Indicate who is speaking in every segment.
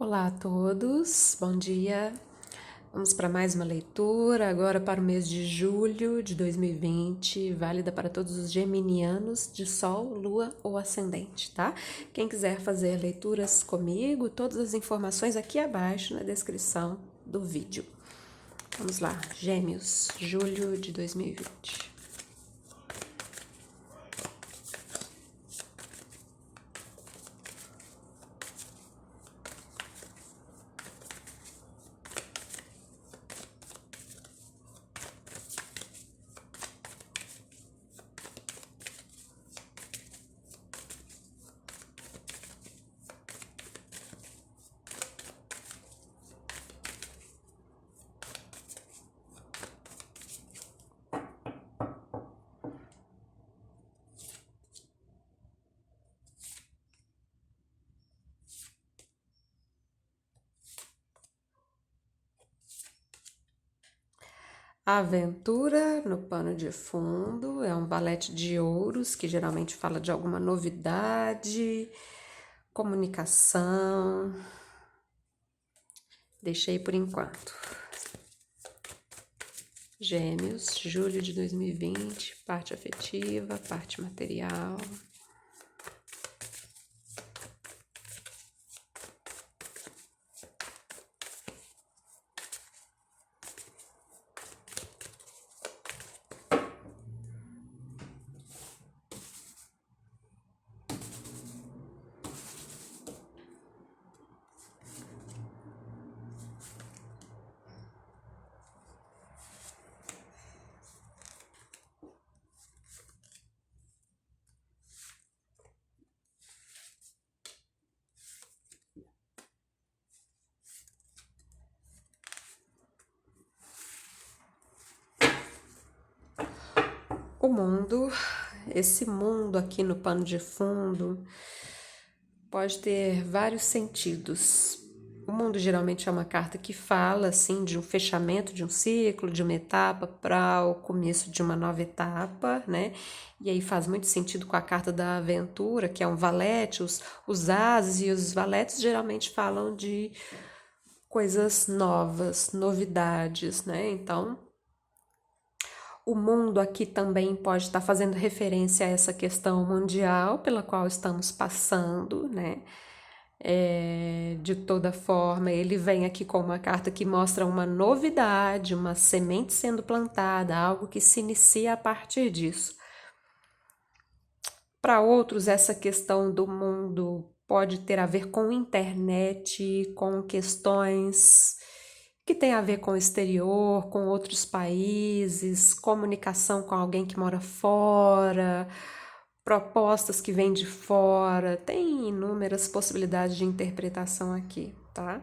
Speaker 1: Olá a todos, bom dia. Vamos para mais uma leitura, agora para o mês de julho de 2020, válida para todos os geminianos de Sol, Lua ou Ascendente, tá? Quem quiser fazer leituras comigo, todas as informações aqui abaixo na descrição do vídeo. Vamos lá, Gêmeos, julho de 2020. A aventura no pano de fundo é um valete de ouros que geralmente fala de alguma novidade, comunicação. Deixei por enquanto. Gêmeos, julho de 2020, parte afetiva, parte material. O mundo, esse mundo aqui no pano de fundo, pode ter vários sentidos. O mundo geralmente é uma carta que fala assim de um fechamento de um ciclo, de uma etapa para o começo de uma nova etapa, né? E aí faz muito sentido com a carta da aventura, que é um valete, os ases e os valetes geralmente falam de coisas novas, novidades, né? Então, o mundo aqui também pode estar fazendo referência a essa questão mundial pela qual estamos passando, né? De toda forma, ele vem aqui com uma carta que mostra uma novidade, uma semente sendo plantada, algo que se inicia a partir disso. Para outros, essa questão do mundo pode ter a ver com internet, com questões que tem a ver com o exterior, com outros países, comunicação com alguém que mora fora, propostas que vêm de fora. Tem inúmeras possibilidades de interpretação aqui, tá?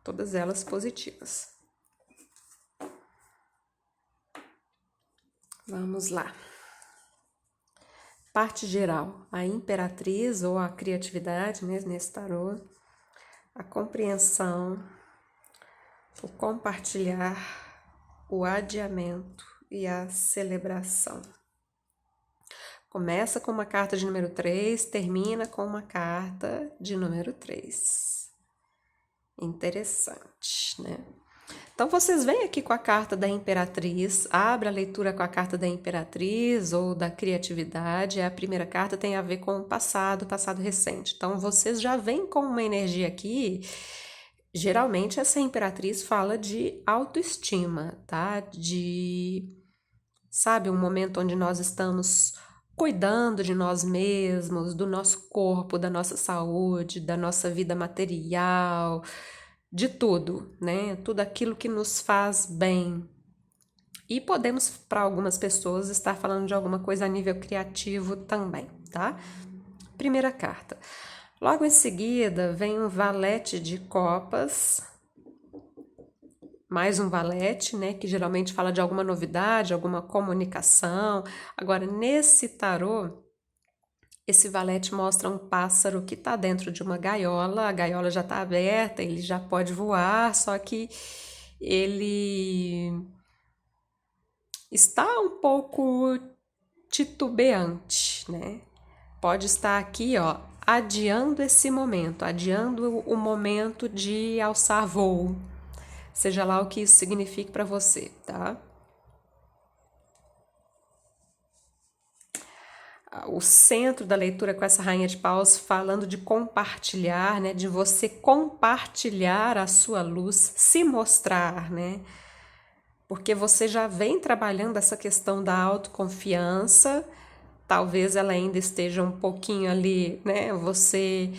Speaker 1: Todas elas positivas. Vamos lá. Parte geral, a imperatriz ou a criatividade, né, nesse tarô, a compreensão, o compartilhar, o adiamento e a celebração. Começa com uma carta de número 3, termina com uma carta de número 3. Interessante, né? Então, vocês vêm aqui com a carta da Imperatriz, abre a leitura com a carta da Imperatriz ou da criatividade. A primeira carta tem a ver com o passado recente. Então, vocês já vêm com uma energia aqui. Geralmente, essa Imperatriz fala de autoestima, tá? Sabe, um momento onde nós estamos cuidando de nós mesmos, do nosso corpo, da nossa saúde, da nossa vida material, de tudo, né? Tudo aquilo que nos faz bem. E podemos, para algumas pessoas, estar falando de alguma coisa a nível criativo também, tá? Primeira carta. Logo em seguida, vem um valete de copas, mais um valete, né, que geralmente fala de alguma novidade, alguma comunicação. Agora, nesse tarô, esse valete mostra um pássaro que está dentro de uma gaiola, a gaiola já está aberta, ele já pode voar, só que ele está um pouco titubeante, né? Pode estar aqui, ó, adiando esse momento, adiando o momento de alçar voo, seja lá o que isso signifique para você, tá? O centro da leitura com essa rainha de paus falando de compartilhar, né, de você compartilhar a sua luz, se mostrar, né? Porque você já vem trabalhando essa questão da autoconfiança, talvez ela ainda esteja um pouquinho ali, né? Você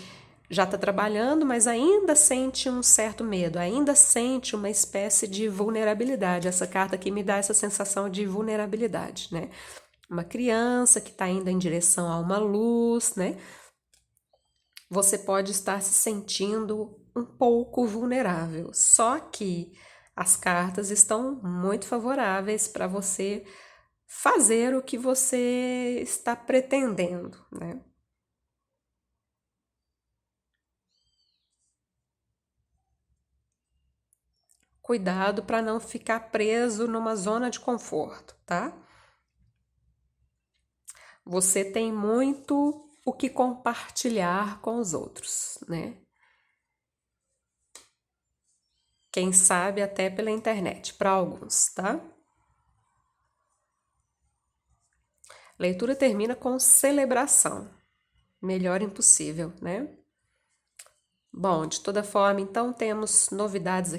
Speaker 1: já está trabalhando, mas ainda sente um certo medo, ainda sente uma espécie de vulnerabilidade. Essa carta aqui me dá essa sensação de vulnerabilidade, né? Uma criança que está indo em direção a uma luz, né? Você pode estar se sentindo um pouco vulnerável. Só que as cartas estão muito favoráveis para você fazer o que você está pretendendo, né? Cuidado para não ficar preso numa zona de conforto, tá? Você tem muito o que compartilhar com os outros, né? Quem sabe até pela internet, para alguns, tá? Leitura termina com celebração. Melhor impossível, né? Bom, de toda forma, então temos novidades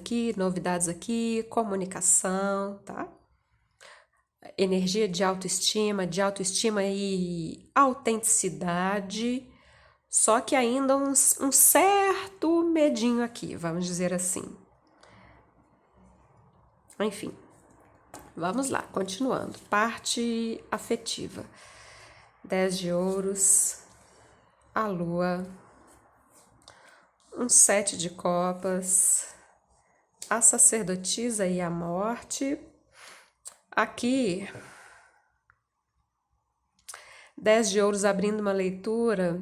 Speaker 1: aqui, comunicação, tá? Energia de autoestima e autenticidade, só que ainda um certo medinho aqui, vamos dizer assim. Enfim, vamos lá, continuando. Parte afetiva. 10 de ouros, a lua, um 7 de copas, a sacerdotisa e a morte. Aqui, 10 de ouros abrindo uma leitura,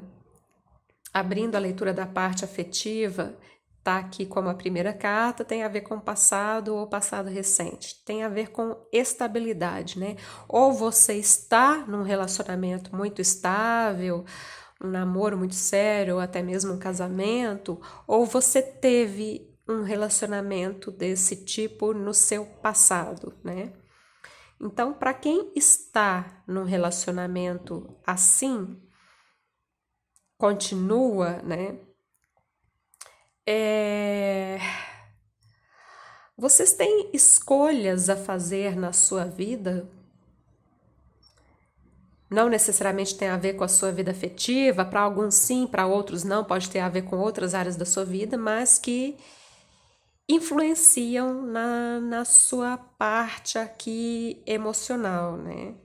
Speaker 1: abrindo a leitura da parte afetiva, tá aqui como a primeira carta, tem a ver com passado ou passado recente, tem a ver com estabilidade, né? Ou você está num relacionamento muito estável, um namoro muito sério, ou até mesmo um casamento, ou você teve um relacionamento desse tipo no seu passado, né? Então, para quem está num relacionamento assim, continua, né? Vocês têm escolhas a fazer na sua vida? Não necessariamente tem a ver com a sua vida afetiva, para alguns sim, para outros não, pode ter a ver com outras áreas da sua vida, mas que influenciam na sua parte aqui emocional, né?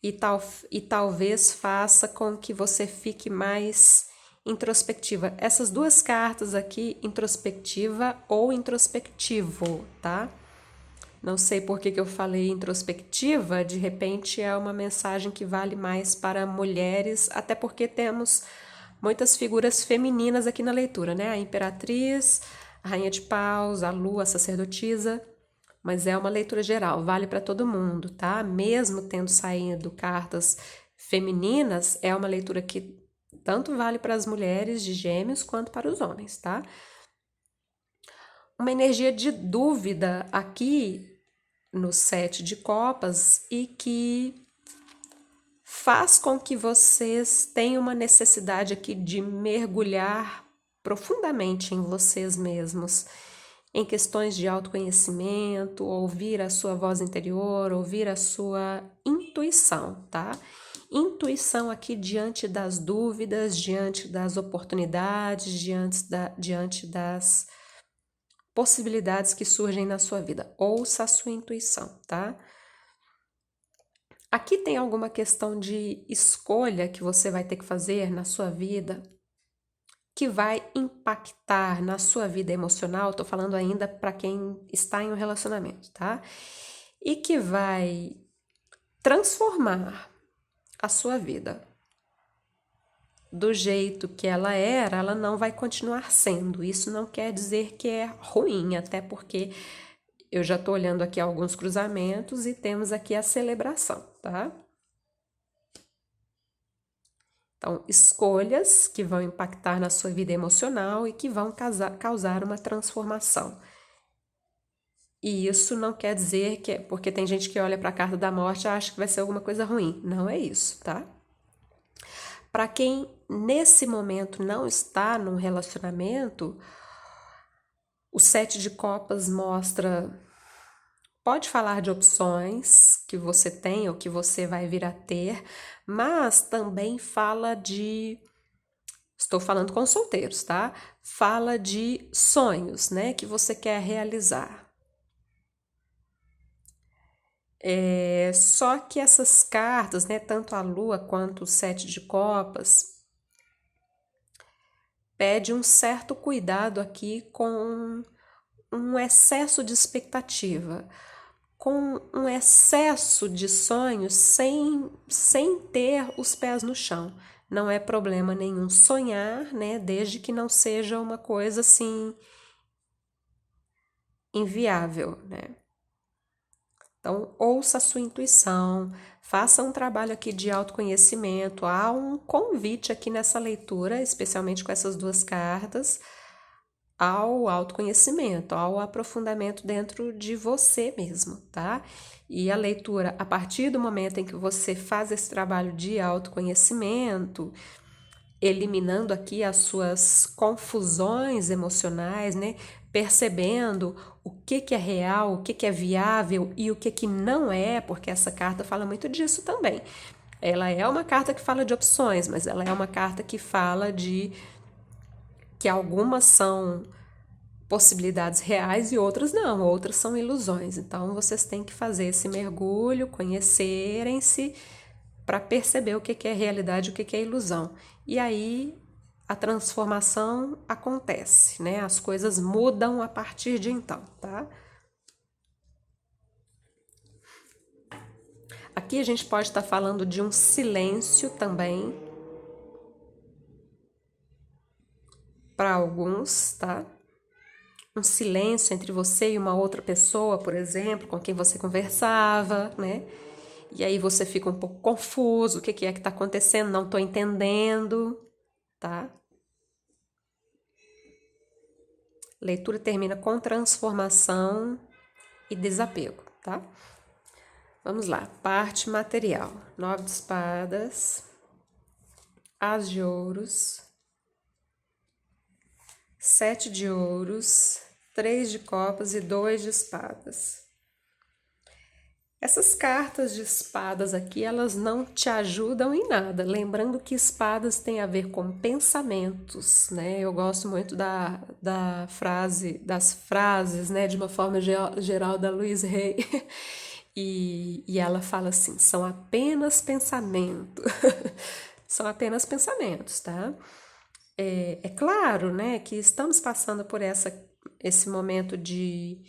Speaker 1: E talvez faça com que você fique mais introspectiva. Essas duas cartas aqui, introspectiva ou introspectivo, tá? Não sei por que eu falei introspectiva, de repente é uma mensagem que vale mais para mulheres, até porque temos muitas figuras femininas aqui na leitura, né? A imperatriz, a rainha de paus, a lua, a sacerdotisa, mas é uma leitura geral, vale para todo mundo, tá? Mesmo tendo saído cartas femininas, é uma leitura que tanto vale para as mulheres de Gêmeos quanto para os homens, tá? Uma energia de dúvida aqui no 7 de copas e que faz com que vocês tenham uma necessidade aqui de mergulhar profundamente em vocês mesmos, em questões de autoconhecimento, ouvir a sua voz interior, ouvir a sua intuição, tá? Intuição aqui diante das dúvidas, diante das oportunidades, diante das possibilidades que surgem na sua vida. Ouça a sua intuição, tá? Aqui tem alguma questão de escolha que você vai ter que fazer na sua vida que vai impactar na sua vida emocional. Tô falando ainda para quem está em um relacionamento, tá? E que vai transformar a sua vida. Do jeito que ela era, ela não vai continuar sendo. Isso não quer dizer que é ruim, até porque eu já tô olhando aqui alguns cruzamentos e temos aqui a celebração, tá? Então, escolhas que vão impactar na sua vida emocional e que vão causar uma transformação. E isso não quer dizer que porque tem gente que olha para a carta da morte e acha que vai ser alguma coisa ruim. Não é isso, tá? Para quem nesse momento não está num relacionamento, o 7 de copas mostra. Pode falar de opções que você tem ou que você vai vir a ter, mas também fala de. Estou falando com solteiros, tá? Fala de sonhos, né? Que você quer realizar. Só que essas cartas, né? Tanto a Lua quanto o 7 de copas, pede um certo cuidado aqui com um excesso de expectativa, com um excesso de sonhos sem ter os pés no chão. Não é problema nenhum sonhar, né? Desde que não seja uma coisa assim inviável, né? Então, ouça a sua intuição, faça um trabalho aqui de autoconhecimento. Há um convite aqui nessa leitura, especialmente com essas duas cartas, ao autoconhecimento, ao aprofundamento dentro de você mesmo, tá? E a leitura, a partir do momento em que você faz esse trabalho de autoconhecimento, eliminando aqui as suas confusões emocionais, né? Percebendo o que é real, o que é viável e o que não é, porque essa carta fala muito disso também. Ela é uma carta que fala de opções, mas ela é uma carta que fala de que algumas são possibilidades reais e outras não, outras são ilusões. Então vocês têm que fazer esse mergulho, conhecerem-se para perceber o que é realidade e o que é ilusão. E aí a transformação acontece, né? As coisas mudam a partir de então, tá? Aqui a gente pode estar falando de um silêncio também para alguns, tá? Um silêncio entre você e uma outra pessoa, por exemplo, com quem você conversava, né? E aí você fica um pouco confuso, o que é que está acontecendo? Não estou entendendo, tá? Leitura termina com transformação e desapego, tá? Vamos lá, parte material. 9 de espadas, as de ouros, 7 de ouros, 3 de copas e 2 de espadas. Essas cartas de espadas aqui, elas não te ajudam em nada. Lembrando que espadas tem a ver com pensamentos, né? Eu gosto muito da frase, das frases, né? De uma forma geral da Louise Hay. E ela fala assim, são apenas pensamentos. São apenas pensamentos, tá? É claro, né, que estamos passando por esse momento de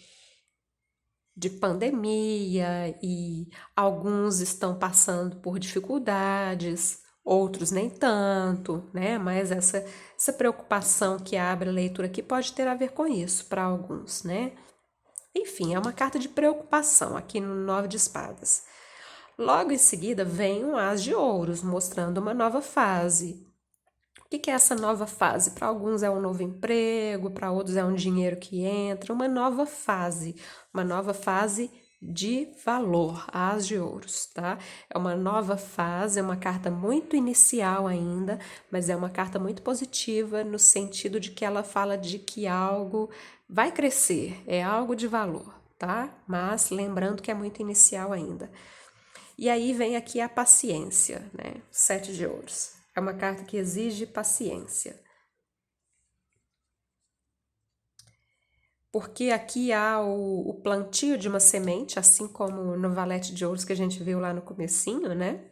Speaker 1: pandemia e alguns estão passando por dificuldades, outros nem tanto, né? Mas essa preocupação que abre a leitura aqui pode ter a ver com isso para alguns, né? Enfim, é uma carta de preocupação aqui no 9 de espadas. Logo em seguida vem um as de ouros, mostrando uma nova fase. O que é essa nova fase? Para alguns é um novo emprego, para outros é um dinheiro que entra, uma nova fase de valor, as de ouros, tá? É uma nova fase, é uma carta muito inicial ainda, mas é uma carta muito positiva no sentido de que ela fala de que algo vai crescer, é algo de valor, tá? Mas lembrando que é muito inicial ainda. E aí vem aqui a paciência, né? 7 de ouros. É uma carta que exige paciência. Porque aqui há o plantio de uma semente, assim como no valete de ouros que a gente viu lá no comecinho, né?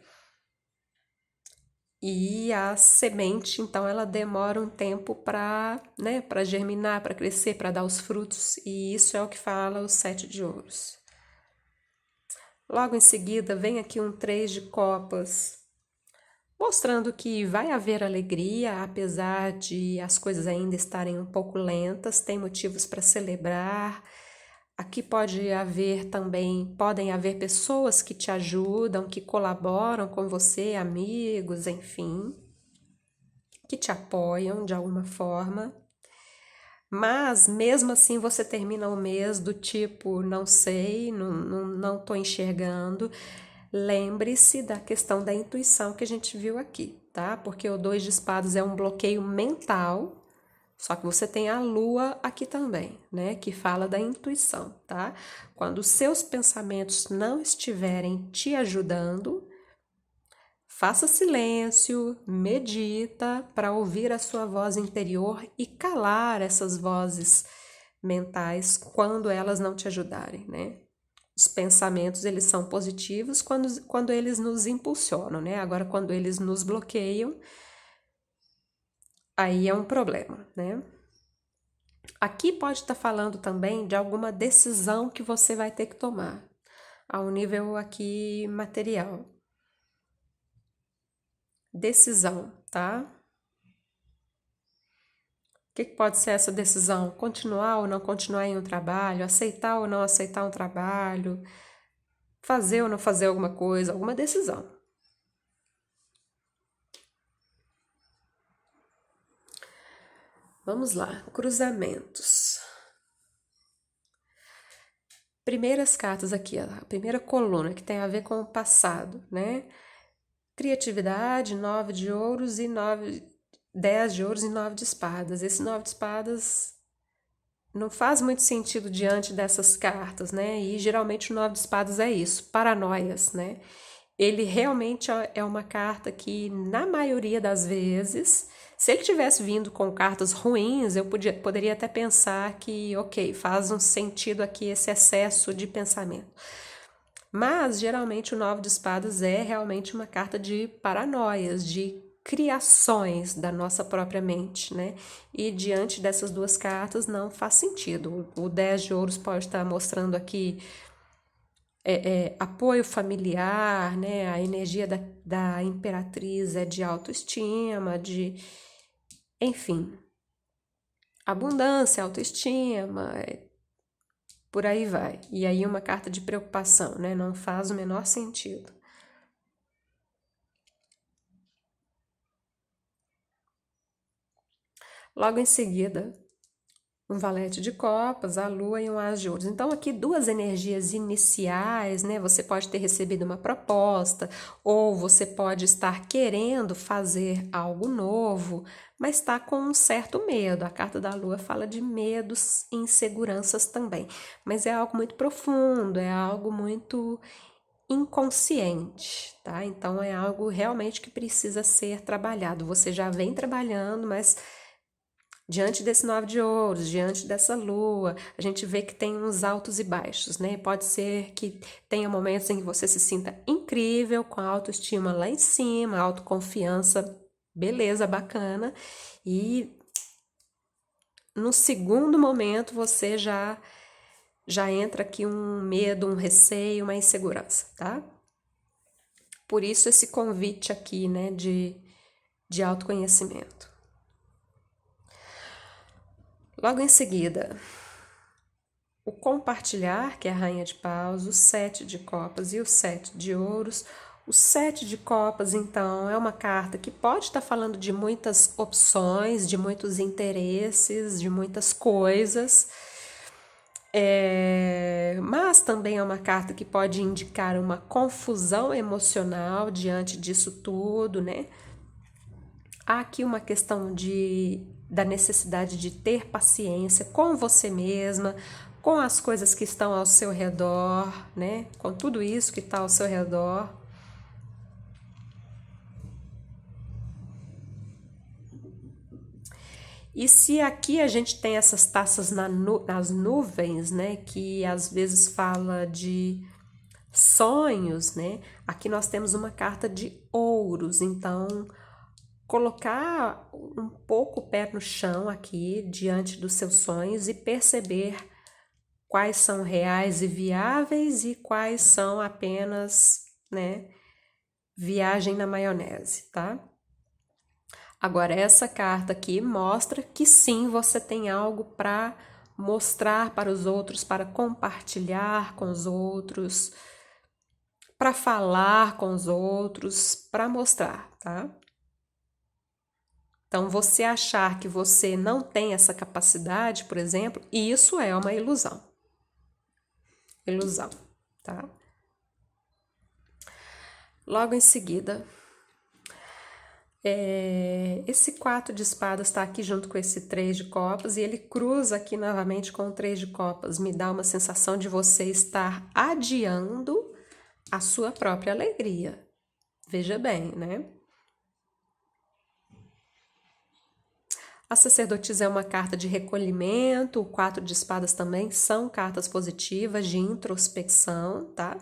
Speaker 1: E a semente, então, ela demora um tempo para, né, para germinar, para crescer, para dar os frutos. E isso é o que fala o 7 de ouros. Logo em seguida, vem aqui um 3 de copas, mostrando que vai haver alegria, apesar de as coisas ainda estarem um pouco lentas, tem motivos para celebrar. Aqui podem haver pessoas que te ajudam, que colaboram com você, amigos, enfim. que te apoiam de alguma forma. Mas mesmo assim você termina o mês do tipo, não sei, não tô enxergando. Lembre-se da questão da intuição que a gente viu aqui, tá? Porque o 2 de espadas é um bloqueio mental, só que você tem a lua aqui também, né? Que fala da intuição, tá? Quando os seus pensamentos não estiverem te ajudando, faça silêncio, medita para ouvir a sua voz interior e calar essas vozes mentais quando elas não te ajudarem, né? Os pensamentos, eles são positivos quando eles nos impulsionam, né? Agora, quando eles nos bloqueiam, aí é um problema, né? Aqui pode estar falando também de alguma decisão que você vai ter que tomar, ao nível aqui material. Decisão, tá? O que pode ser essa decisão? Continuar ou não continuar em um trabalho? Aceitar ou não aceitar um trabalho? Fazer ou não fazer alguma coisa? Alguma decisão. Vamos lá, cruzamentos. Primeiras cartas aqui, ó, a primeira coluna que tem a ver com o passado, né? Criatividade, 9 de ouros e 10 de ouros e 9 de espadas. Esse 9 de espadas não faz muito sentido diante dessas cartas, né? E geralmente o 9 de espadas é isso, paranoias, né? Ele realmente é uma carta que, na maioria das vezes, se ele tivesse vindo com cartas ruins, eu poderia até pensar que, ok, faz um sentido aqui esse excesso de pensamento. Mas, geralmente, o 9 de espadas é realmente uma carta de paranoias, de criações da nossa própria mente, né? E diante dessas duas cartas não faz sentido. O 10 de ouros pode estar mostrando aqui apoio familiar, né? A energia da imperatriz é de autoestima, enfim, abundância, autoestima, por aí vai. E aí uma carta de preocupação, né? Não faz o menor sentido. Logo em seguida, um valete de copas, a lua e um as de ouros. Então, aqui duas energias iniciais, né? Você pode ter recebido uma proposta, ou você pode estar querendo fazer algo novo, mas está com um certo medo. A carta da lua fala de medos e inseguranças também, mas é algo muito profundo, é algo muito inconsciente, tá? Então, é algo realmente que precisa ser trabalhado. Você já vem trabalhando, mas diante desse 9 de ouros, diante dessa lua, a gente vê que tem uns altos e baixos, né? Pode ser que tenha momentos em que você se sinta incrível, com a autoestima lá em cima, autoconfiança, beleza, bacana. E no segundo momento você já entra aqui um medo, um receio, uma insegurança, tá? Por isso esse convite aqui, né, de autoconhecimento. Logo em seguida, o compartilhar, que é a rainha de paus, o 7 de copas e o 7 de ouros. O 7 de copas, então, é uma carta que pode estar falando de muitas opções, de muitos interesses, de muitas coisas. Mas também é uma carta que pode indicar uma confusão emocional diante disso tudo, né? Há aqui uma questão da necessidade de ter paciência com você mesma, com as coisas que estão ao seu redor, né? Com tudo isso que está ao seu redor. E se aqui a gente tem essas taças nas nuvens, né? Que às vezes fala de sonhos, né? Aqui nós temos uma carta de ouros, então colocar um pouco o pé no chão aqui diante dos seus sonhos e perceber quais são reais e viáveis e quais são apenas, né, viagem na maionese, tá? Agora, essa carta aqui mostra que sim, você tem algo para mostrar para os outros, para compartilhar com os outros, para falar com os outros, para mostrar, tá? Então, você achar que você não tem essa capacidade, por exemplo, isso é uma ilusão. Ilusão, tá? Logo em seguida, esse 4 de espadas está aqui junto com esse 3 de copas e ele cruza aqui novamente com o 3 de copas. Me dá uma sensação de você estar adiando a sua própria alegria. Veja bem, né? A sacerdotisa é uma carta de recolhimento, o 4 de espadas também são cartas positivas de introspecção, tá?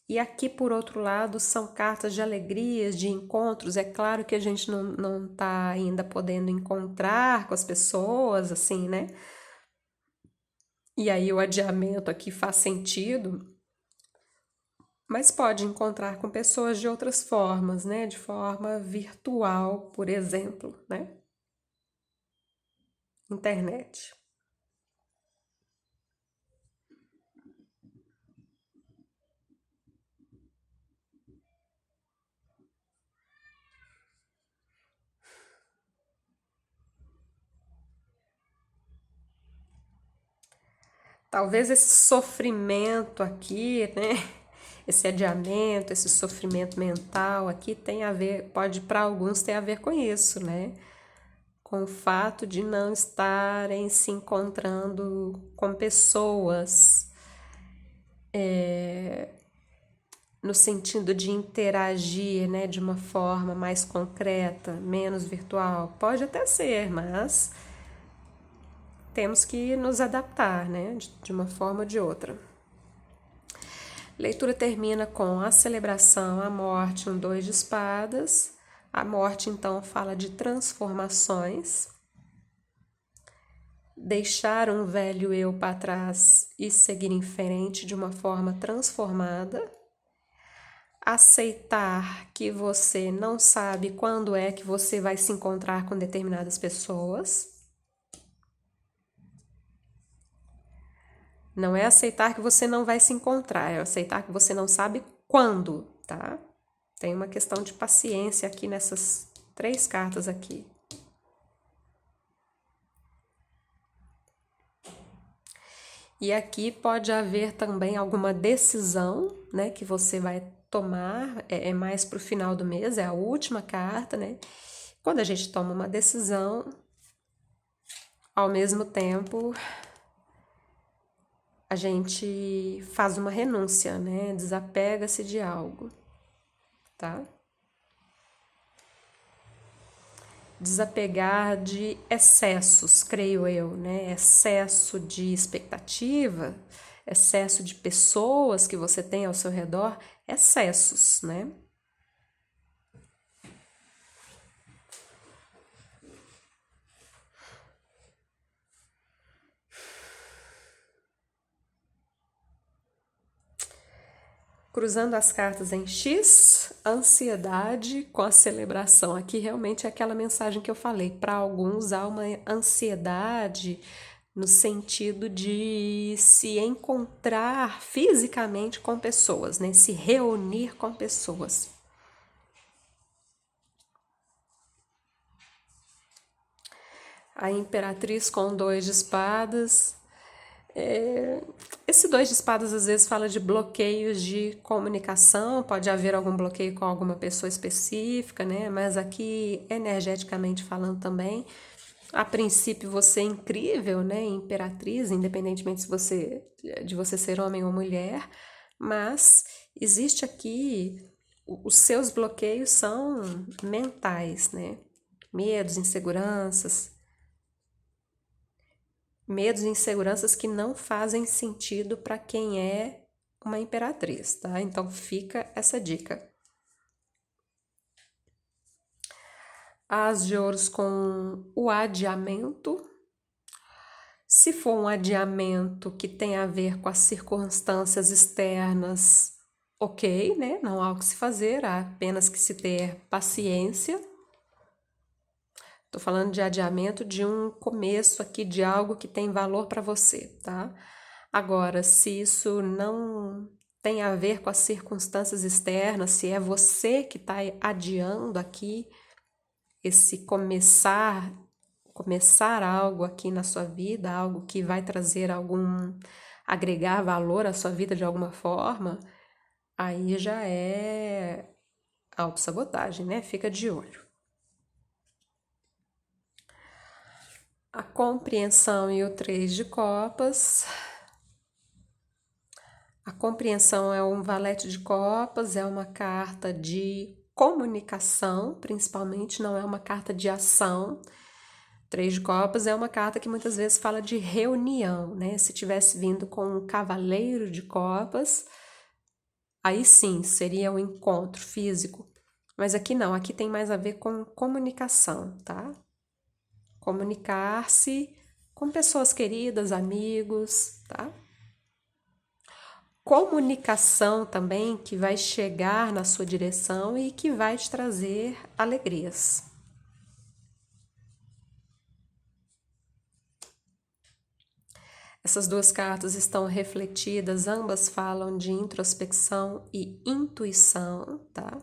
Speaker 1: E aqui, por outro lado, são cartas de alegrias, de encontros. É claro que a gente não tá ainda podendo encontrar com as pessoas, assim, né? E aí o adiamento aqui faz sentido, mas pode encontrar com pessoas de outras formas, né? De forma virtual, por exemplo, né? Internet. Talvez esse sofrimento aqui, né? Esse adiamento, esse sofrimento mental aqui tem a ver, pode para alguns ter a ver com isso, né? Com o fato de não estarem se encontrando com pessoas, no sentido de interagir, né, de uma forma mais concreta, menos virtual. Pode até ser, mas temos que nos adaptar, né, de uma forma ou de outra. Leitura termina com a celebração, a morte, um 2 de espadas. A morte, então, fala de transformações. Deixar um velho eu para trás e seguir em frente de uma forma transformada. Aceitar que você não sabe quando é que você vai se encontrar com determinadas pessoas. Não é aceitar que você não vai se encontrar, é aceitar que você não sabe quando, tá? Tem uma questão de paciência aqui nessas 3 cartas aqui. E aqui pode haver também alguma decisão, né, que você vai tomar, é mais para o final do mês, é a última carta, né? Quando a gente toma uma decisão, ao mesmo tempo, a gente faz uma renúncia, né? Desapega-se de algo, tá? Desapegar de excessos, creio eu, né? Excesso de expectativa, excesso de pessoas que você tem ao seu redor, excessos, né? Cruzando as cartas em X, ansiedade com a celebração. Aqui realmente é aquela mensagem que eu falei. Para alguns há uma ansiedade no sentido de se encontrar fisicamente com pessoas, né? Se reunir com pessoas. A Imperatriz com 2 de espadas. Esse 2 de espadas às vezes fala de bloqueios de comunicação, pode haver algum bloqueio com alguma pessoa específica, né? Mas aqui, energeticamente falando também, a princípio você é incrível, né? Imperatriz, independentemente de você ser homem ou mulher, mas existe aqui, os seus bloqueios são mentais, né? Medos, inseguranças, medos e inseguranças que não fazem sentido para quem é uma imperatriz, tá? Então fica essa dica. As de ouros com o adiamento. Se for um adiamento que tem a ver com as circunstâncias externas, ok, né? Não há o que se fazer, há apenas que se ter paciência. Estou falando de adiamento de um começo aqui de algo que tem valor para você, tá? Agora, se isso tem a ver com as circunstâncias externas, se é você que está adiando aqui esse começar algo aqui na sua vida, algo que vai trazer agregar valor à sua vida de alguma forma, aí já é autossabotagem, né? Fica de olho. A compreensão e o 3 de copas. A compreensão é um valete de copas, é uma carta de comunicação, principalmente, não é uma carta de ação. 3 de copas é uma carta que muitas vezes fala de reunião, né? Se tivesse vindo com um cavaleiro de copas, aí sim, seria um encontro físico. Mas aqui não, aqui tem mais a ver com comunicação, tá? Comunicar-se com pessoas queridas, amigos, tá? Comunicação também que vai chegar na sua direção e que vai te trazer alegrias. Essas duas cartas estão refletidas, ambas falam de introspecção e intuição, tá?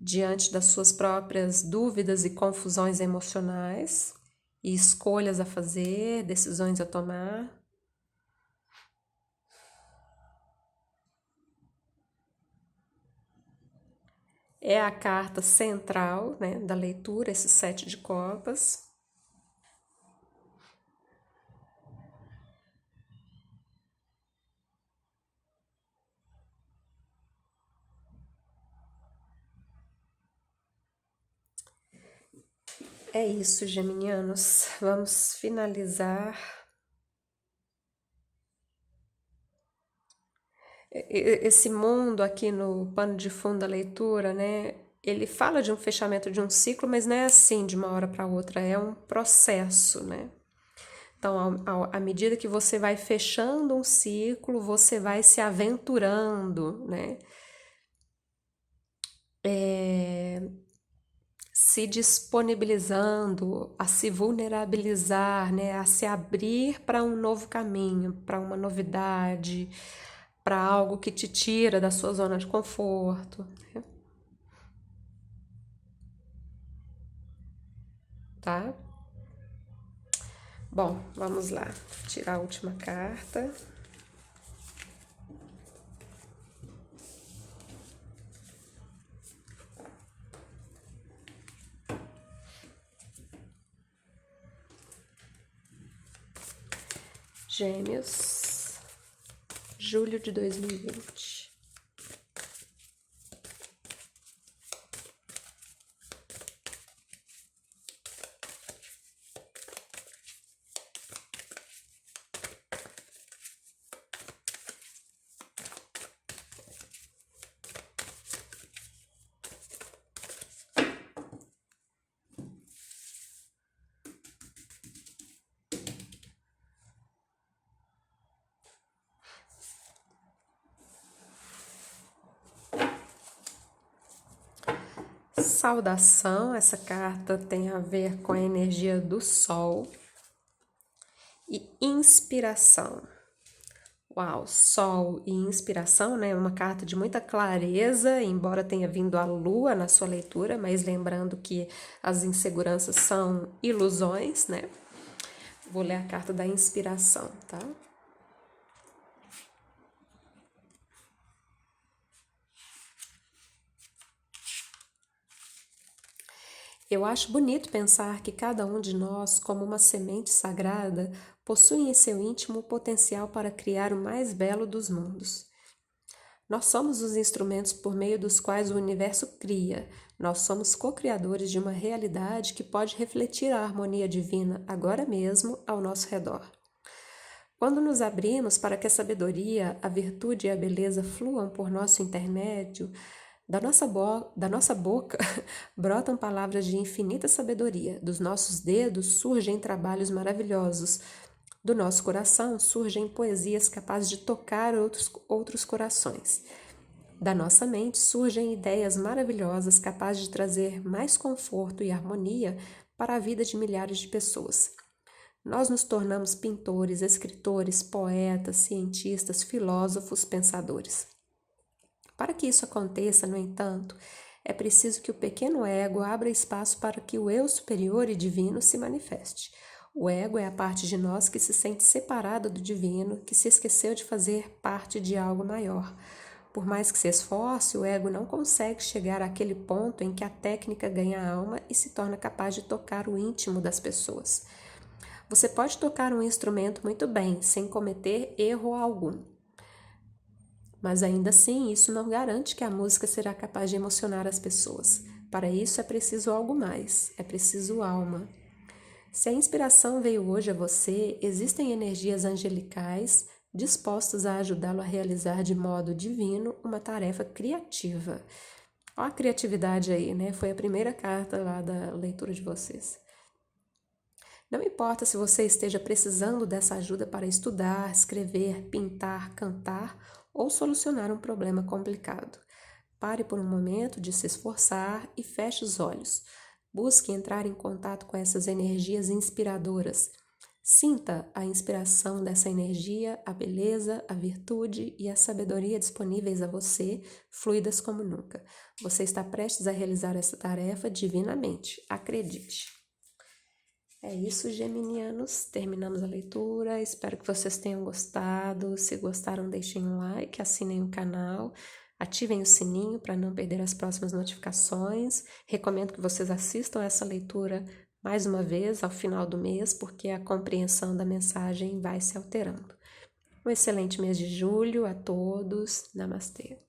Speaker 1: Diante das suas próprias dúvidas e confusões emocionais e escolhas a fazer, decisões a tomar. É a carta central, né, da leitura, esse 7 de copas. É isso, geminianos. Vamos finalizar. Esse mundo aqui no pano de fundo da leitura, né? Ele fala de um fechamento de um ciclo, mas não é assim de uma hora para outra, é um processo, né? Então, à medida que você vai fechando um ciclo, você vai se aventurando, né? Se disponibilizando a se vulnerabilizar, né? A se abrir para um novo caminho, para uma novidade, para algo que te tira da sua zona de conforto, né? Tá? Bom, vamos lá. Tirar a última carta. Gêmeos, julho de 2020. Saudação, essa carta tem a ver com a energia do sol e inspiração. Uau, sol e inspiração, né? Uma carta de muita clareza, embora tenha vindo a lua na sua leitura, mas lembrando que as inseguranças são ilusões, né? Vou ler a carta da inspiração, tá? Eu acho bonito pensar que cada um de nós, como uma semente sagrada, possui em seu íntimo o potencial para criar o mais belo dos mundos. Nós somos os instrumentos por meio dos quais o universo cria. Nós somos co-criadores de uma realidade que pode refletir a harmonia divina agora mesmo ao nosso redor. Quando nos abrimos para que a sabedoria, a virtude e a beleza fluam por nosso intermédio, da nossa boca brotam palavras de infinita sabedoria, dos nossos dedos surgem trabalhos maravilhosos, do nosso coração surgem poesias capazes de tocar outros corações. Da nossa mente surgem ideias maravilhosas capazes de trazer mais conforto e harmonia para a vida de milhares de pessoas. Nós nos tornamos pintores, escritores, poetas, cientistas, filósofos, pensadores. Para que isso aconteça, no entanto, é preciso que o pequeno ego abra espaço para que o eu superior e divino se manifeste. O ego é a parte de nós que se sente separada do divino, que se esqueceu de fazer parte de algo maior. Por mais que se esforce, o ego não consegue chegar àquele ponto em que a técnica ganha alma e se torna capaz de tocar o íntimo das pessoas. Você pode tocar um instrumento muito bem, sem cometer erro algum. Mas ainda assim, isso não garante que a música será capaz de emocionar as pessoas. Para isso é preciso algo mais, é preciso alma. Se a inspiração veio hoje a você, existem energias angelicais dispostas a ajudá-lo a realizar de modo divino uma tarefa criativa. Olha a criatividade aí, né? Foi a primeira carta lá da leitura de vocês. Não importa se você esteja precisando dessa ajuda para estudar, escrever, pintar, cantar ou solucionar um problema complicado. Pare por um momento de se esforçar e feche os olhos. Busque entrar em contato com essas energias inspiradoras. Sinta a inspiração dessa energia, a beleza, a virtude e a sabedoria disponíveis a você, fluidas como nunca. Você está prestes a realizar essa tarefa divinamente. Acredite. É isso, geminianos. Terminamos a leitura. Espero que vocês tenham gostado. Se gostaram, deixem um like, assinem o canal, ativem o sininho para não perder as próximas notificações. Recomendo que vocês assistam essa leitura mais uma vez ao final do mês, porque a compreensão da mensagem vai se alterando. Um excelente mês de julho a todos. Namastê.